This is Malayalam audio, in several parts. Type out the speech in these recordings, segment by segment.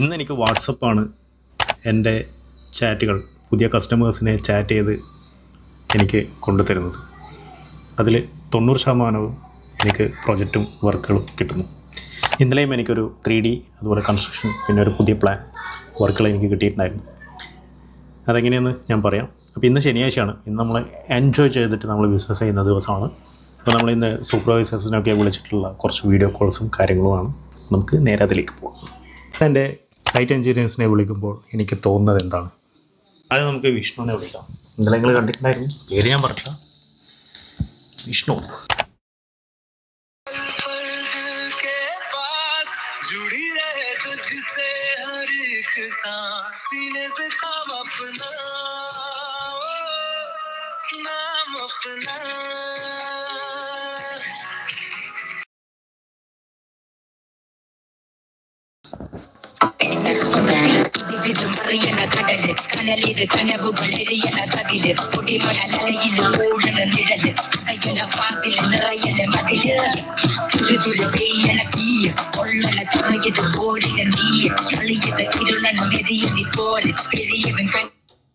ഇന്ന് എനിക്ക് വാട്സപ്പാണ് എൻ്റെ ചാറ്റുകൾ പുതിയ കസ്റ്റമേഴ്സിനെ ചാറ്റ് ചെയ്ത് എനിക്ക് കൊണ്ടുതരുന്നത്. അതിൽ 90% എനിക്ക് പ്രൊജക്റ്റും വർക്കുകളും കിട്ടുന്നു. ഇന്നലെയും എനിക്കൊരു 3D അതുപോലെ കൺസ്ട്രക്ഷൻ പിന്നെ ഒരു പുതിയ പ്ലാൻ വർക്കുകൾ എനിക്ക് കിട്ടിയിട്ടുണ്ടായിരുന്നു. അതെങ്ങനെയെന്ന് ഞാൻ പറയാം. അപ്പോൾ ഇന്ന് ശനിയാഴ്ചയാണ്. ഇന്ന് നമ്മൾ എൻജോയ് ചെയ്തിട്ട് നമ്മൾ ബിസിനസ് ചെയ്യുന്ന ദിവസമാണ്. അപ്പോൾ നമ്മളിന്ന് സൂപ്പർവൈസേഴ്സിനൊക്കെ വിളിച്ചിട്ടുള്ള കുറച്ച് വീഡിയോ കോൾസും കാര്യങ്ങളുമാണ്. നമുക്ക് നേരെ അതിലേക്ക് പോകാം. എൻ്റെ സൈറ്റ് എഞ്ചിനീയേഴ്സിനെ വിളിക്കുമ്പോൾ എനിക്ക് തോന്നുന്നത് എന്താണ്? അത് നമുക്ക് വിഷ്ണുവിനെ വിളിക്കാം. ഇന്നലെ നിങ്ങൾ കണ്ടിട്ടുണ്ടായിരുന്നു, പേര് ഞാൻ പറഞ്ഞില്ല, Vishnu.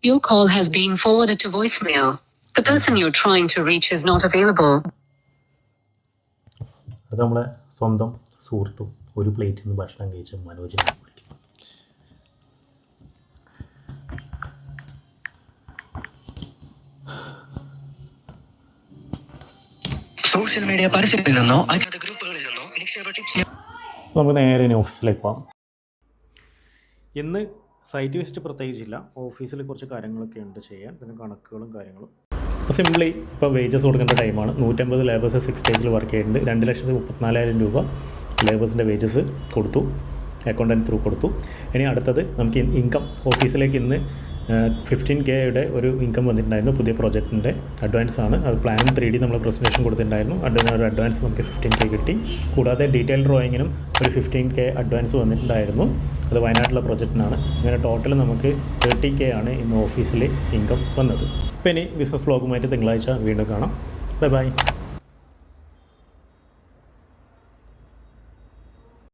Your call has been forwarded to voicemail. The person you're trying to reach is not available. അത് നമ്മളെ സ്വന്തം സുഹൃത്തും ഒരു പ്ലേറ്റിൽ നിന്ന് ഭക്ഷണം കഴിച്ച മനോജിനെ വിളിക്കും. സോഷ്യൽ മീഡിയ പരസ്യത്തിൽ നിന്നോ അജ്ഞാത ഗ്രൂപ്പുകളിൽ നിന്നോ നമുക്ക് നേരെ ഓഫീസിലേക്ക് പോകാം. ഇന്ന് സൈറ്റ് വിസിറ്റ് പ്രത്യേകിച്ചില്ല. ഓഫീസിൽ കുറച്ച് കാര്യങ്ങളൊക്കെ ഉണ്ട് ചെയ്യാൻ, പിന്നെ കണക്കുകളും കാര്യങ്ങളും. അപ്പോൾ സിംപ്ലി ഇപ്പോൾ വേജസ് കൊടുക്കേണ്ട ടൈമാണ്. 150 ലേബേഴ്സ് 6 ഡേയ്സിൽ വർക്ക് ചെയ്യുന്നുണ്ട്. 2,34,000 രൂപ ലേബേഴ്സിൻ്റെ വേജസ് കൊടുത്തു, അക്കൗണ്ടൻറ്റ് ത്രൂ കൊടുത്തു. ഇനി അടുത്തത് നമുക്ക് ഇൻകം ഓഫീസിലേക്ക് ഇന്ന് 15K ഒരു ഇൻകം വന്നിട്ടുണ്ടായിരുന്നു. പുതിയ പ്രോജക്റ്റിൻ്റെ അഡ്വാൻസ് ആണ്. അത് പ്ലാനും 3D നമ്മൾ പ്രസൻറ്റേഷൻ കൊടുത്തിട്ടുണ്ടായിരുന്നു. ഒരു അഡ്വാൻസ് നമുക്ക് 15K കിട്ടി. കൂടാതെ ഡീറ്റെയിൽ ഡ്രോയിങ്ങിനും ഒരു 15K അഡ്വാൻസ് വന്നിട്ടുണ്ടായിരുന്നു. അത് വയനാട്ടിലെ പ്രോജക്റ്റിനാണ്. അങ്ങനെ ടോട്ടൽ നമുക്ക് 30K ആണ് ഇന്ന് ഓഫീസിൽ ഇൻകം വന്നത്. അപ്പോൾ ഇനി ബിസിനസ് വ്ളോഗുമായിട്ട് തിങ്കളാഴ്ച വീണ്ടും കാണാം. Bye bye.